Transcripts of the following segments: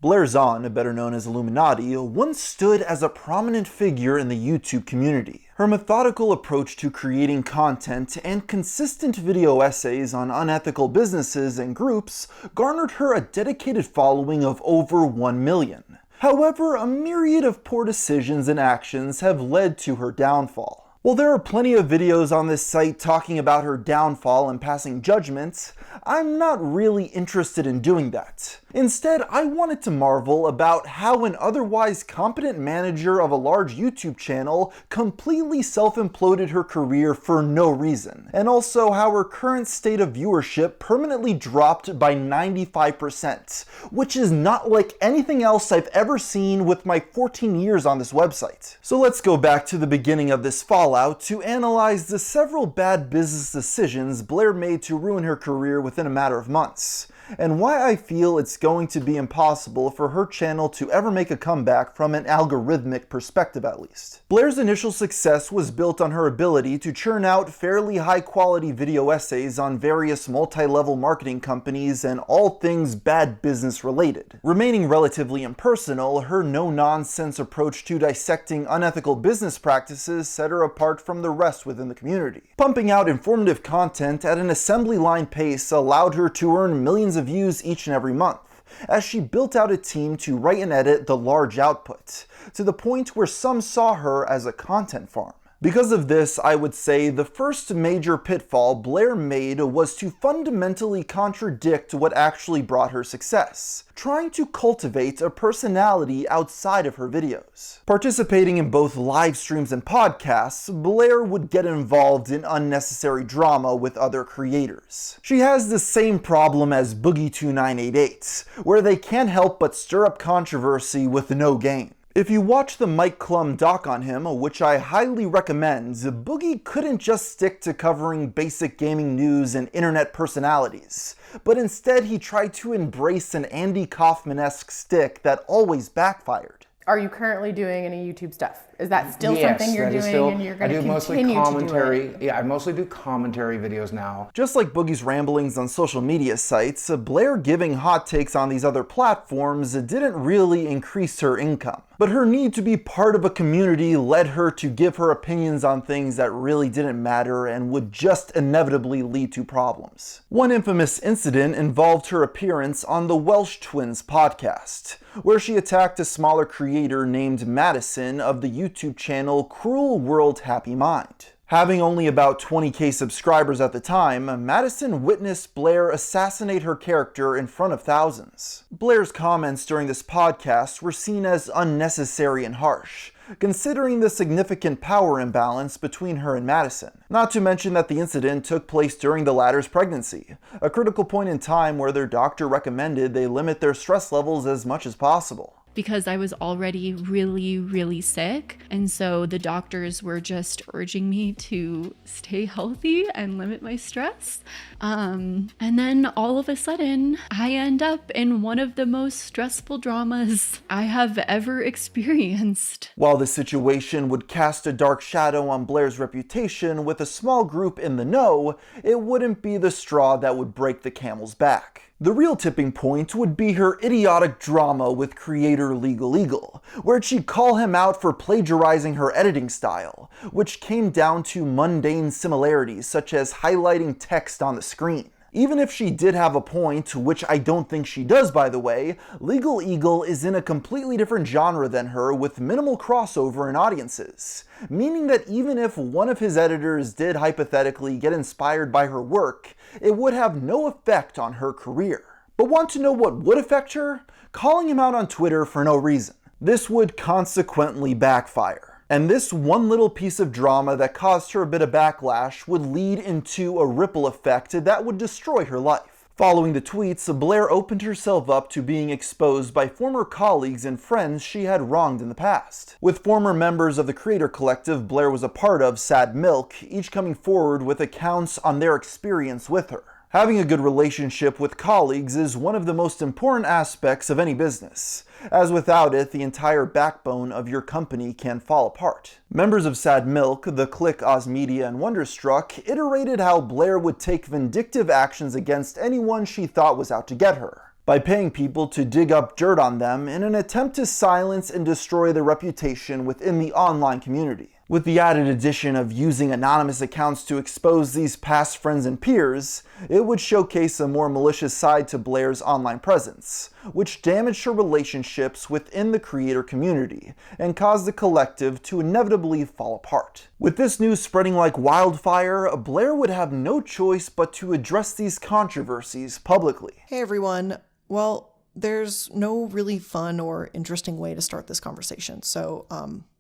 Blair Zoń, better known as Illuminaghtii, once stood as a prominent figure in the YouTube community. Her methodical approach to creating content and consistent video essays on unethical businesses and groups garnered her a dedicated following of over 1 million. However, a myriad of poor decisions and actions have led to her downfall. While there are plenty of videos on this site talking about her downfall and passing judgment, I'm not really interested in doing that. Instead, I wanted to marvel about how an otherwise competent manager of a large YouTube channel completely self-imploded her career for no reason, and also how her current state of viewership permanently dropped by 95%, which is not like anything else I've ever seen with my 14 years on this website. So let's go back to the beginning of this fallout to analyze the several bad business decisions Blair made to ruin her career within a matter of months, and why I feel it's going to be impossible for her channel to ever make a comeback from an algorithmic perspective at least. Blair's initial success was built on her ability to churn out fairly high-quality video essays on various multi-level marketing companies and all things bad business related. Remaining relatively impersonal, her no-nonsense approach to dissecting unethical business practices set her apart from the rest within the community. Pumping out informative content at an assembly line pace allowed her to earn millions of views each and every month, as she built out a team to write and edit the large output, to the point where some saw her as a content farm. Because of this, I would say the first major pitfall Blair made was to fundamentally contradict what actually brought her success, trying to cultivate a personality outside of her videos. Participating in both live streams and podcasts, Blair would get involved in unnecessary drama with other creators. She has the same problem as Boogie2988, where they can't help but stir up controversy with no gain. If you watch the Mike Klum doc on him, which I highly recommend, Boogie couldn't just stick to covering basic gaming news and internet personalities, but instead he tried to embrace an Andy Kaufman-esque stick that always backfired. Are you currently doing any YouTube stuff? Is that still something you're doing and you're going to continue to do it? Yeah, I mostly do commentary videos now. Just like Boogie's ramblings on social media sites, Blair giving hot takes on these other platforms didn't really increase her income. But her need to be part of a community led her to give her opinions on things that really didn't matter and would just inevitably lead to problems. One infamous incident involved her appearance on the Welsh Twins podcast, where she attacked a smaller creator named Madison of the YouTube channel Cruel World Happy Mind. Having only about 20k subscribers at the time, Madison witnessed Blair assassinate her character in front of thousands. Blair's comments during this podcast were seen as unnecessary and harsh, considering the significant power imbalance between her and Madison. Not to mention that the incident took place during the latter's pregnancy, a critical point in time where their doctor recommended they limit their stress levels as much as possible. Because I was already really sick, and so the doctors were just urging me to stay healthy and limit my stress. And then all of a sudden, I end up in one of the most stressful dramas I have ever experienced. While the situation would cast a dark shadow on Blair's reputation with a small group in the know, it wouldn't be the straw that would break the camel's back. The real tipping point would be her idiotic drama with creator Legal Eagle, where she'd call him out for plagiarizing her editing style, which came down to mundane similarities such as highlighting text on the screen. Even if she did have a point, which I don't think she does by the way, Legal Eagle is in a completely different genre than her with minimal crossover in audiences, meaning that even if one of his editors did hypothetically get inspired by her work, it would have no effect on her career. But want to know what would affect her? Calling him out on Twitter for no reason. This would consequently backfire. And this one little piece of drama that caused her a bit of backlash would lead into a ripple effect that would destroy her life. Following the tweets, Blair opened herself up to being exposed by former colleagues and friends she had wronged in the past. With former members of the creator collective Blair was a part of, Sad Milk, each coming forward with accounts on their experience with her. Having a good relationship with colleagues is one of the most important aspects of any business, as without it, the entire backbone of your company can fall apart. Members of Sad Milk, The Click, Ozmedia, and Wonderstruck iterated how Blair would take vindictive actions against anyone she thought was out to get her. by paying people to dig up dirt on them in an attempt to silence and destroy their reputation within the online community. With the added addition of using anonymous accounts to expose these past friends and peers, it would showcase a more malicious side to Blair's online presence, which damaged her relationships within the creator community and caused the collective to inevitably fall apart. With this news spreading like wildfire, Blair would have no choice but to address these controversies publicly. Hey everyone. Well, there's no really fun or interesting way to start this conversation, so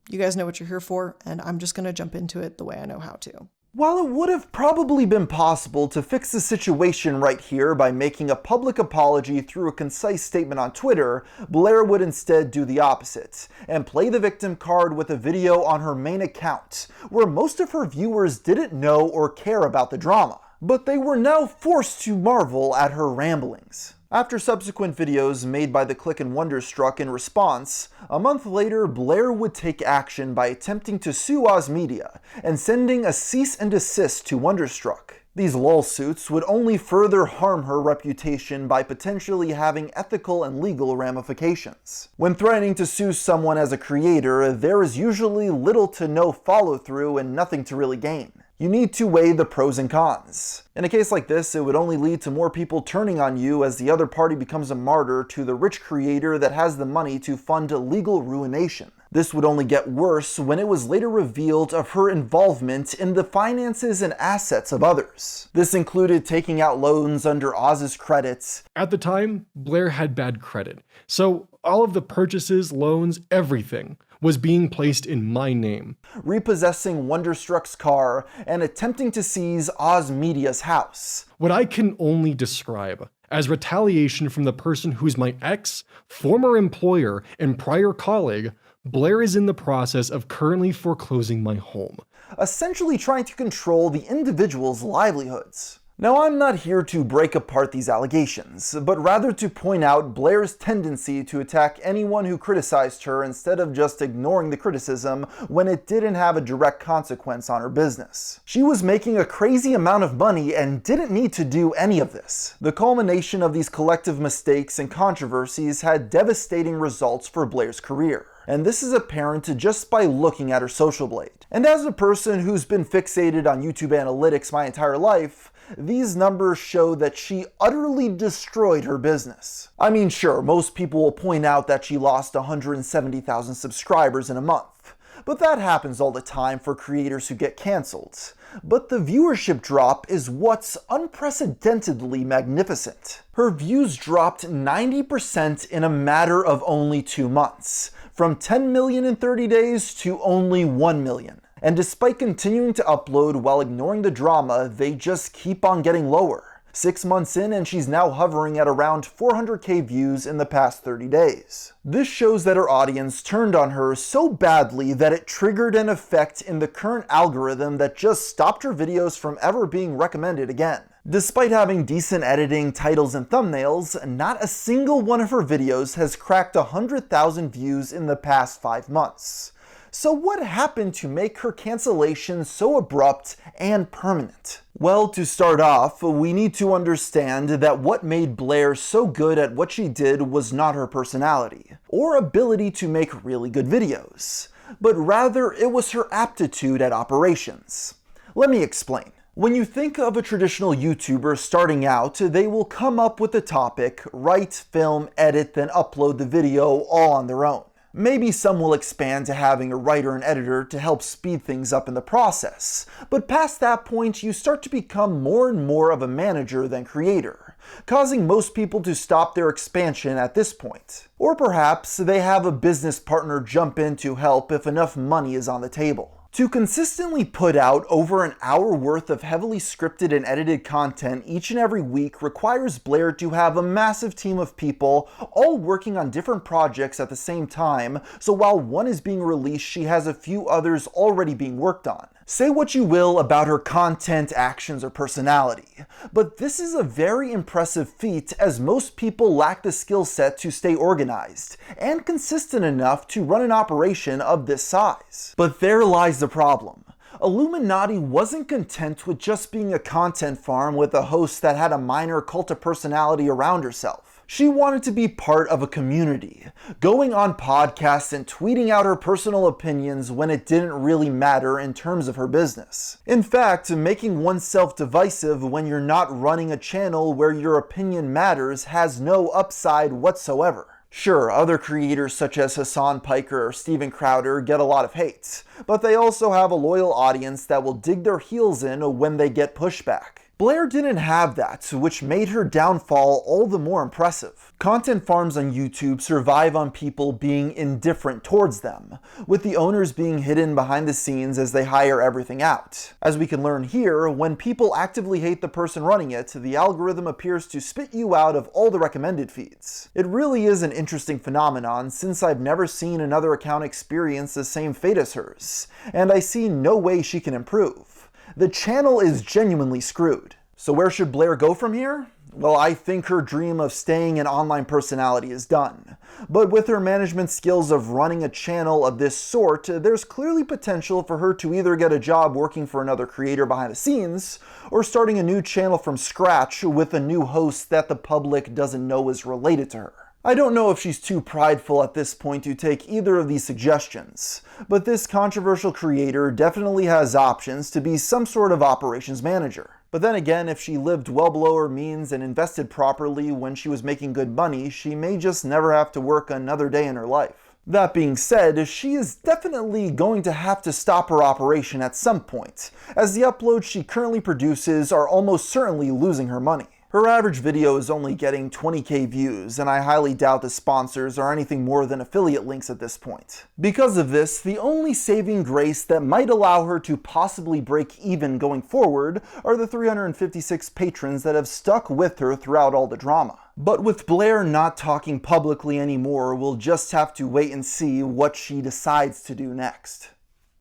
you guys know what you're here for, and I'm just gonna jump into it the way I know how to. While it would have probably been possible to fix the situation right here by making a public apology through a concise statement on Twitter, Blair would instead do the opposite, and play the victim card with a video on her main account, where most of her viewers didn't know or care about the drama. But they were now forced to marvel at her ramblings. After subsequent videos made by the Click and Wonderstruck in response, a month later Blair would take action by attempting to sue Oz Media and sending a cease and desist to Wonderstruck. These lawsuits would only further harm her reputation by potentially having ethical and legal ramifications. When threatening to sue someone as a creator, there is usually little to no follow-through and nothing to really gain. You need to weigh the pros and cons. In a case like this, it would only lead to more people turning on you as the other party becomes a martyr to the rich creator that has the money to fund legal ruination. This would only get worse when it was later revealed of her involvement in the finances and assets of others. This included taking out loans under Oz's credits. At the time, Blair had bad credit, so all of the purchases, loans, everything was being placed in my name. Repossessing Wonderstruck's car and attempting to seize Oz Media's house. What I can only describe as retaliation from the person who's my ex, former employer, and prior colleague, Blair is in the process of currently foreclosing my home. Essentially trying to control the individual's livelihoods. Now, I'm not here to break apart these allegations, but rather to point out Blair's tendency to attack anyone who criticized her instead of just ignoring the criticism when it didn't have a direct consequence on her business. She was making a crazy amount of money and didn't need to do any of this. The culmination of these collective mistakes and controversies had devastating results for Blair's career. And this is apparent just by looking at her social blade. And as a person who's been fixated on YouTube analytics my entire life, these numbers show that she utterly destroyed her business. I mean, sure, most people will point out that she lost 170,000 subscribers in a month, but that happens all the time for creators who get cancelled. But the viewership drop is what's unprecedentedly magnificent. Her views dropped 90% in a matter of only 2 months, from 10 million in 30 days to only 1 million. And despite continuing to upload while ignoring the drama, they just keep on getting lower. 6 months in and she's now hovering at around 400k views in the past 30 days. This shows that her audience turned on her so badly that it triggered an effect in the current algorithm that just stopped her videos from ever being recommended again. Despite having decent editing, titles, and thumbnails, not a single one of her videos has cracked 100,000 views in the past 5 months. So what happened to make her cancellation so abrupt and permanent? Well, to start off, we need to understand that what made Blair so good at what she did was not her personality, or ability to make really good videos, but rather it was her aptitude at operations. Let me explain. When you think of a traditional YouTuber starting out, they will come up with a topic, write, film, edit, then upload the video all on their own. Maybe some will expand to having a writer and editor to help speed things up in the process, but past that point you start to become more and more of a manager than creator, causing most people to stop their expansion at this point. Or perhaps they have a business partner jump in to help if enough money is on the table. To consistently put out over an hour worth of heavily scripted and edited content each and every week requires Blair to have a massive team of people all working on different projects at the same time, so while one is being released, she has a few others already being worked on. Say what you will about her content, actions, or personality, but this is a very impressive feat as most people lack the skill set to stay organized and consistent enough to run an operation of this size. But there lies the problem. Illuminaghtii wasn't content with just being a content farm with a host that had a minor cult of personality around herself. She wanted to be part of a community, going on podcasts and tweeting out her personal opinions when it didn't really matter in terms of her business. In fact, making oneself divisive when you're not running a channel where your opinion matters has no upside whatsoever. Sure, other creators such as Hassan Piker or Steven Crowder get a lot of hate, but they also have a loyal audience that will dig their heels in when they get pushback. Blair didn't have that, which made her downfall all the more impressive. Content farms on YouTube survive on people being indifferent towards them, with the owners being hidden behind the scenes as they hire everything out. As we can learn here, when people actively hate the person running it, the algorithm appears to spit you out of all the recommended feeds. It really is an interesting phenomenon, since I've never seen another account experience the same fate as hers, and I see no way she can improve. The channel is genuinely screwed. So where should Blair go from here? Well, I think her dream of staying an online personality is done. But with her management skills of running a channel of this sort, there's clearly potential for her to either get a job working for another creator behind the scenes, or starting a new channel from scratch with a new host that the public doesn't know is related to her. I don't know if she's too prideful at this point to take either of these suggestions, but this controversial creator definitely has options to be some sort of operations manager. But then again, if she lived well below her means and invested properly when she was making good money, she may just never have to work another day in her life. That being said, she is definitely going to have to stop her operation at some point, as the uploads she currently produces are almost certainly losing her money. Her average video is only getting 20k views, and I highly doubt the sponsors are anything more than affiliate links at this point. Because of this, the only saving grace that might allow her to possibly break even going forward are the 356 patrons that have stuck with her throughout all the drama. But with Blair not talking publicly anymore, we'll just have to wait and see what she decides to do next.